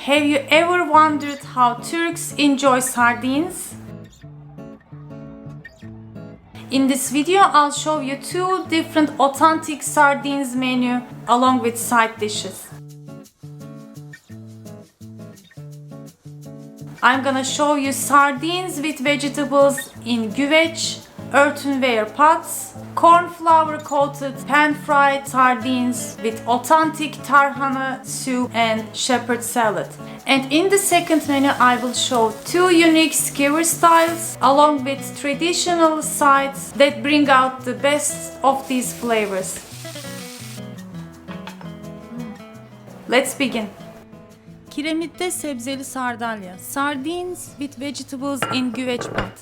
Have you ever wondered how Turks enjoy sardines? In this video, I'll show you two different authentic sardines menu along with side dishes. I'm gonna show you sardines with vegetables in güveç, earthenware pots, corn flour coated pan-fried sardines with authentic tarhana soup and shepherd salad. And in the second menu I will show two unique skewer styles along with traditional sides that bring out the best of these flavors. Let's begin. Kiremitte sebzeli sardalya, sardines with vegetables in güveç pot.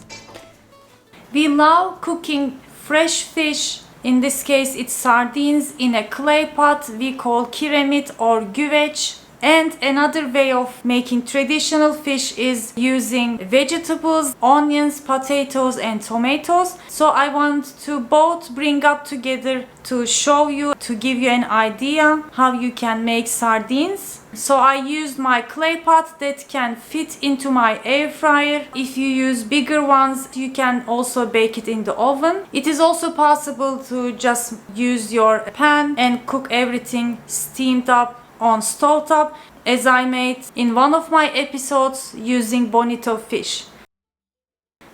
We love cooking fresh fish. In this case it's sardines in a clay pot we call kiremit or güveç. And another way of making traditional fish is using vegetables, onions, potatoes and tomatoes. So I want to both bring up together to show you, to give you an idea how you can make sardines. So I used my clay pot that can fit into my air fryer. If you use bigger ones, you can also bake it in the oven. It is also possible to just use your pan and cook everything steamed up on stove top, as I made in one of my episodes using bonito fish.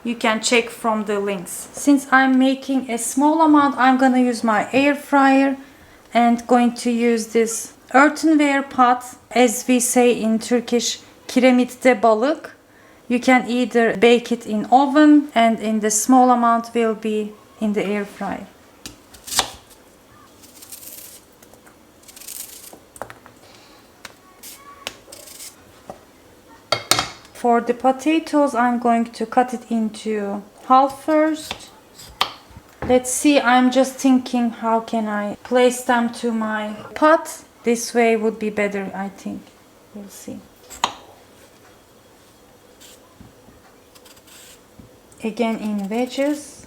You can check from the links. Since I'm making a small amount, I'm gonna use my air fryer and going to use this earthenware pot. As we say in Turkish, kiremitte balık. You can either bake it in oven and in the small amount will be in the air fryer. For the potatoes, I'm going to cut it into half first. Let's see, I'm just thinking how can I place them to my pot. This way would be better, I think. We'll see. Again in wedges.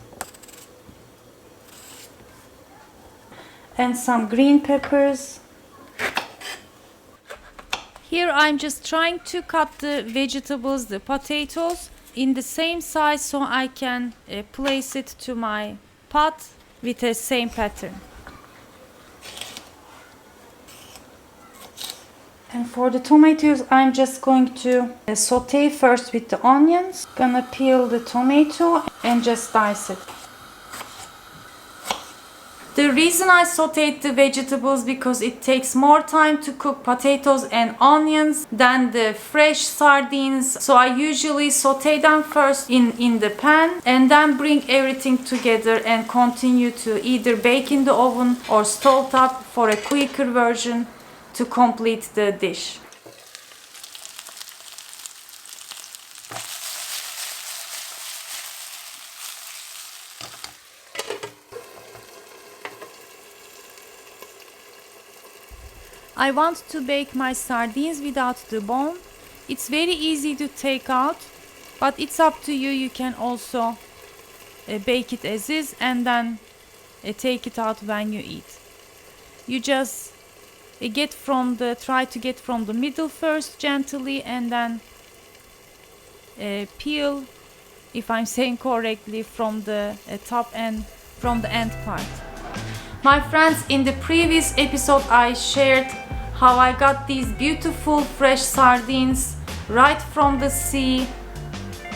And some green peppers. Here I'm just trying to cut the vegetables, the potatoes, in the same size so I can place it to my pot with the same pattern. And for the tomatoes, I'm just going to saute first with the onions. Gonna peel the tomato and just dice it. The reason I sauteed the vegetables because it takes more time to cook potatoes and onions than the fresh sardines. So I usually saute them first in the pan and then bring everything together and continue to either bake in the oven or stove top for a quicker version to complete the dish. I want to bake my sardines without the bone. It's very easy to take out, but it's up to you. You can also bake it as is and then take it out when you eat. You just try to get from the middle first gently and then peel, if I'm saying correctly, from the top and from the end part. My friends, in the previous episode I shared how I got these beautiful fresh sardines right from the sea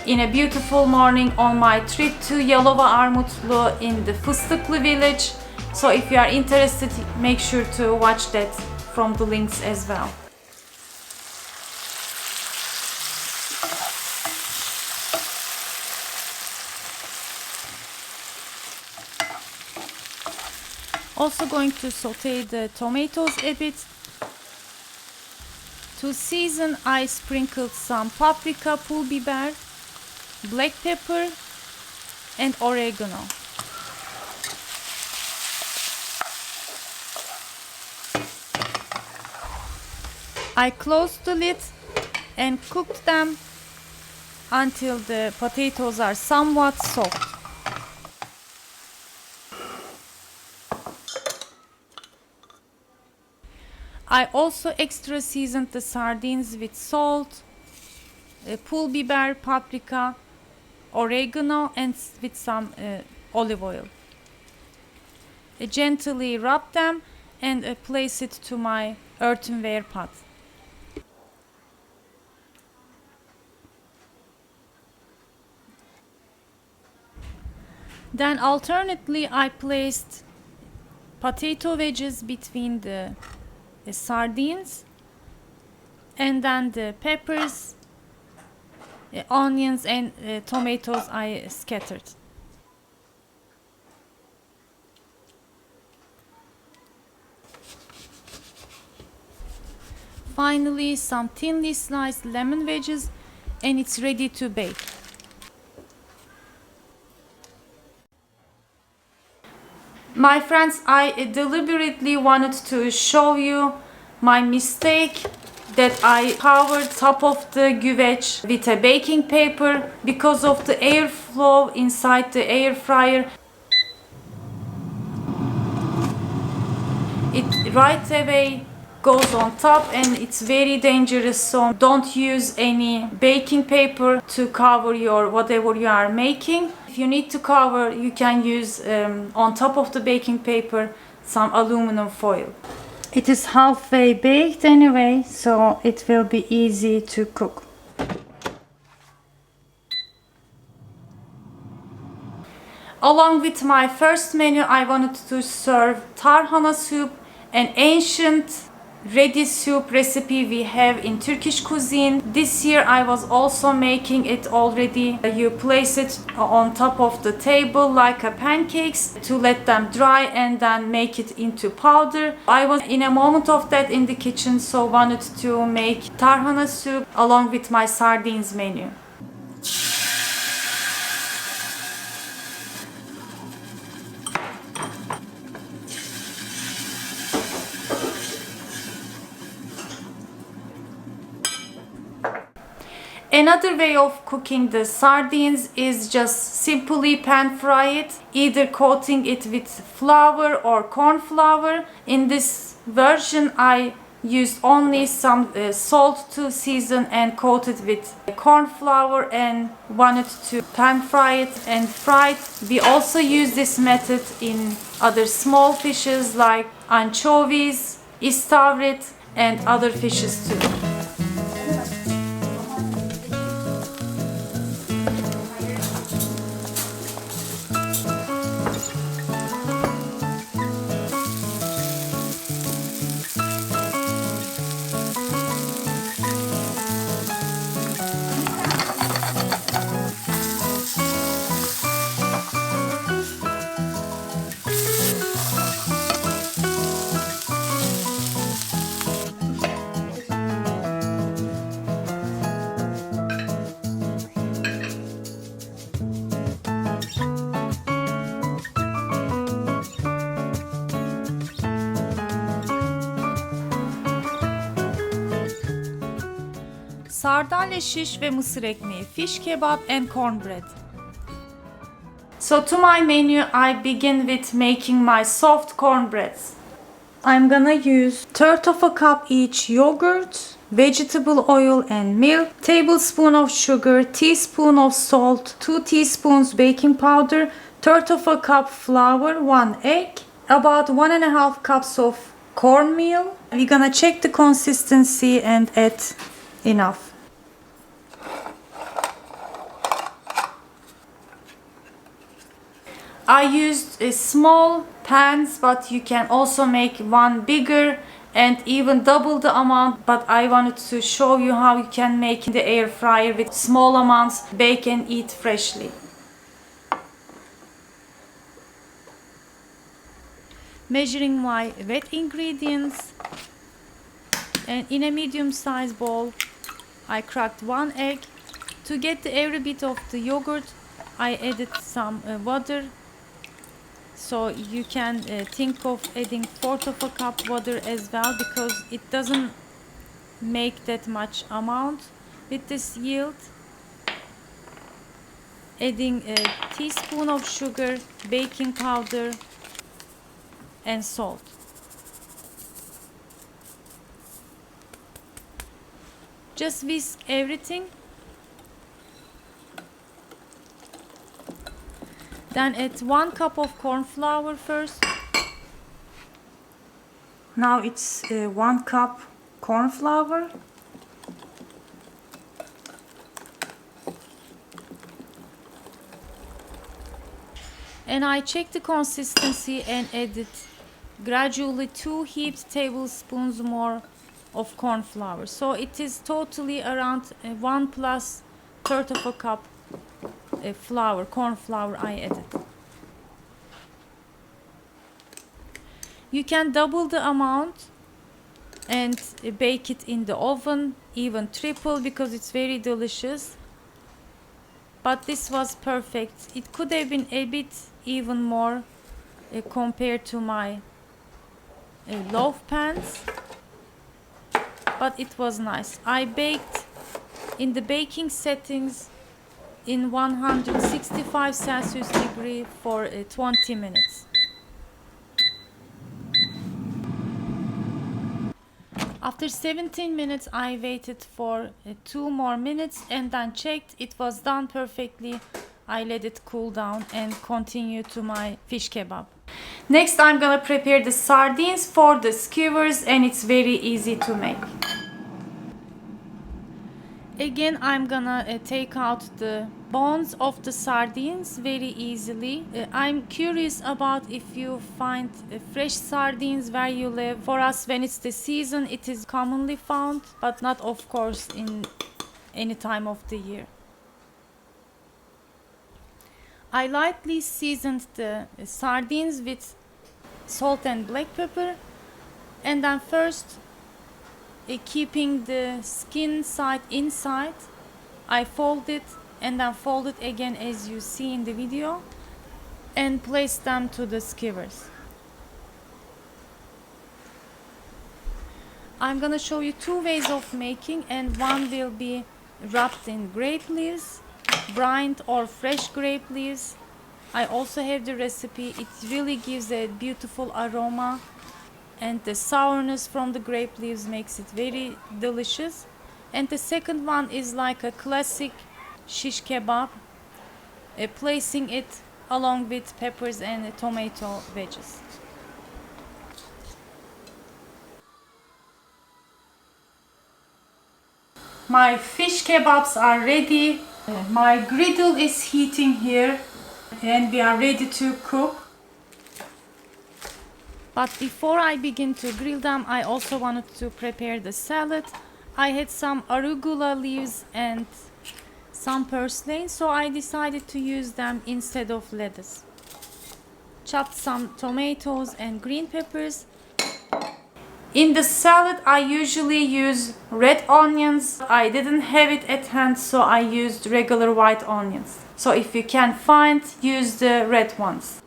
in a beautiful morning on my trip to Yalova Armutlu in the Fıstıklı village. So if you are interested, make sure to watch that from the links as well. Also going to saute the tomatoes a bit. To season, I sprinkled some paprika, pul biber, black pepper and oregano. I closed the lid and cooked them until the potatoes are somewhat soft. I also extra seasoned the sardines with salt, pul biber, paprika, oregano, and with some olive oil. Gently rub them and place it to my earthenware pot. Then alternately I placed potato wedges between the sardines, and then the peppers, onions, and tomatoes I scattered. Finally, some thinly sliced lemon wedges, and it's ready to bake. My friends, I deliberately wanted to show you my mistake that I covered top of the güveç with a baking paper because of the airflow inside the air fryer. It right away goes on top and it's very dangerous, so don't use any baking paper to cover your whatever you are making. If you need to cover, you can use on top of the baking paper some aluminum foil. It is halfway baked anyway, so it will be easy to cook. Along with my first menu, I wanted to serve tarhana soup, an ancient ready soup recipe we have in Turkish cuisine. This year I was also making it already. You place it on top of the table like a pancakes to let them dry and then make it into powder. I was in a moment of that in the kitchen, so wanted to make tarhana soup along with my sardines menu. Another way of cooking the sardines is just simply pan fry it, either coating it with flour or corn flour. In this version I used only some salt to season and coat it with corn flour and wanted to pan fry it and fry it. We also use this method in other small fishes like anchovies, istavrit, and other fishes too. Sardalya şiş ve mısır ekmeği, fish kebab and cornbread. So to my menu, I begin with making my soft cornbreads. I'm gonna use 1/3 of a cup each yogurt, vegetable oil and milk, tablespoon of sugar, teaspoon of salt, 2 teaspoons baking powder, 1/3 of a cup flour, 1 egg, about 1.5 cups of cornmeal. We're gonna check the consistency and add enough. I used small pans, but you can also make one bigger and even double the amount, but I wanted to show you how you can make in the air fryer with small amounts, bake and eat freshly. Measuring my wet ingredients, and in a medium-sized bowl I cracked 1 egg. To get every bit of the yogurt I added some water. So you can think of adding 1/4 of a cup water as well, because it doesn't make that much amount with this yield. Adding a teaspoon of sugar, baking powder and salt. Just whisk everything. Then add 1 cup of corn flour first. Now it's 1 cup corn flour. And I check the consistency and added gradually 2 heaped tablespoons more of corn flour. So it is totally around 1 plus third of a cup flour, corn flour I added. You can double the amount and bake it in the oven, even triple, because it's very delicious. But this was perfect. It could have been a bit even more compared to my loaf pans, but it was nice. I baked in the baking settings in 165 Celsius degree for 20 minutes. After 17 minutes, I waited for 2 more minutes and then checked. It was done perfectly. I let it cool down and continue to my fish kebab. Next, I'm gonna prepare the sardines for the skewers, and it's very easy to make. Again, I'm gonna take out the bones of the sardines very easily. I'm curious about if you find fresh sardines where you live. For us, when it's the season, it is commonly found, but not of course in any time of the year. I lightly seasoned the sardines with salt and black pepper, and then first keeping the skin side inside, I fold it and then fold it again as you see in the video and place them to the skewers. I'm gonna show you 2 ways of making, and one will be wrapped in grape leaves, brined or fresh grape leaves. I also have the recipe. It really gives a beautiful aroma, and the sourness from the grape leaves makes it very delicious. And the second one is like a classic shish kebab, placing it along with peppers and tomato wedges. My fish kebabs are ready. My griddle is heating here and we are ready to cook. But before I begin to grill them, I also wanted to prepare the salad. I had some arugula leaves and some purslane, so I decided to use them instead of lettuce. Chopped some tomatoes and green peppers. In the salad, I usually use red onions. I didn't have it at hand, so I used regular white onions. So if you can find, use the red ones.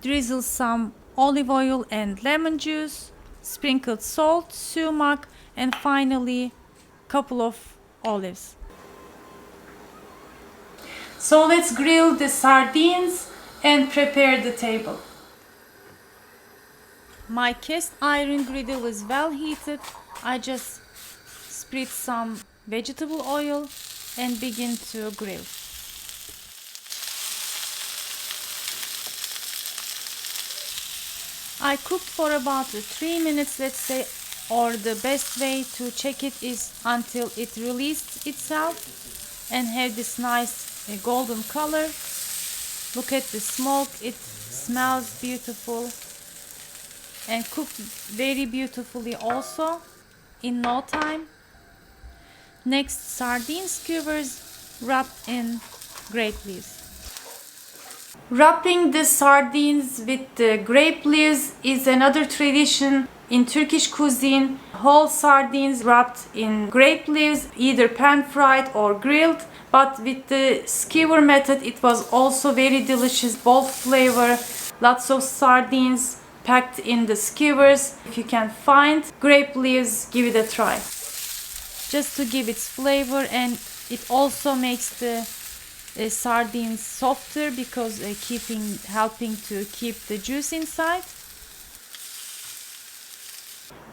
Drizzle some olive oil and lemon juice, sprinkled salt, sumac, and finally couple of olives. So let's grill the sardines and prepare the table. My cast iron griddle is well heated. I just spritz some vegetable oil and begin to grill. I cooked for about 3 minutes, let's say, or the best way to check it is until it released itself and have this nice golden color. Look at the smoke, it smells beautiful and cooked very beautifully also in no time. Next, sardine skewers wrapped in grape leaves. Wrapping the sardines with the grape leaves is another tradition in Turkish cuisine. Whole sardines wrapped in grape leaves, either pan-fried or grilled. But with the skewer method, it was also very delicious, bold flavor, lots of sardines packed in the skewers. If you can find grape leaves, give it a try. Just to give its flavor, and it also makes the sardines softer because helping to keep the juice inside.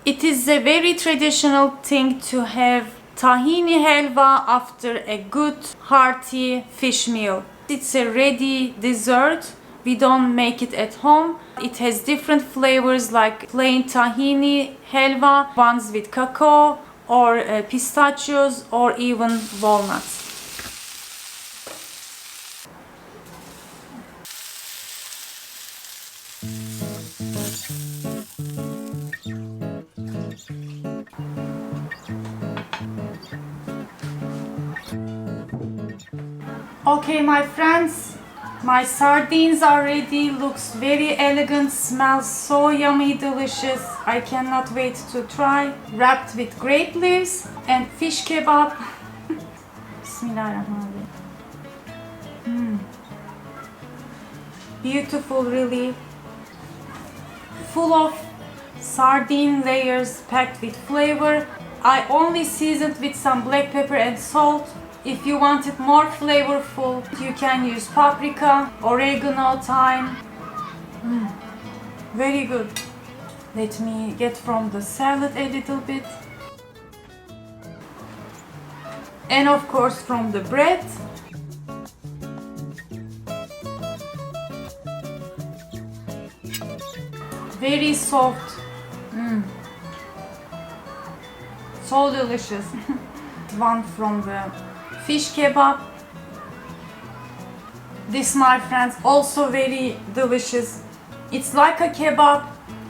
It is a very traditional thing to have tahini halva after a good hearty fish meal. It's a ready dessert. We don't make it at home. It has different flavors like plain tahini halva, ones with cacao or pistachios or even walnuts. Okay, my friends, my sardines are ready. Looks very elegant, smells so yummy, delicious. I cannot wait to try. Wrapped with grape leaves and fish kebab. Bismillahirrahmanirrahim. Beautiful, really. Full of sardine layers packed with flavor. I only seasoned with some black pepper and salt. If you want it more flavorful, you can use paprika, oregano, thyme. Very good. Let me get from the salad a little bit. And of course from the bread. Very soft. So delicious. One from the fish kebab. This, my friends, also very delicious. It's like a kebab.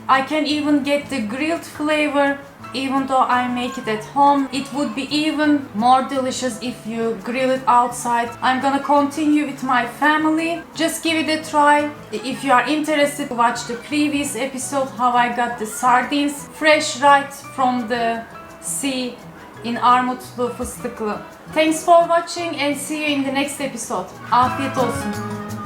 I can even get the grilled flavor. Even though I make it at home, it would be even more delicious if you grill it outside. I'm gonna continue with my family. Just give it a try. If you are interested, watch the previous episode how I got the sardines fresh right from the sea in Armutlu, Fıstıklı. Thanks for watching and see you in the next episode. Afiyet olsun.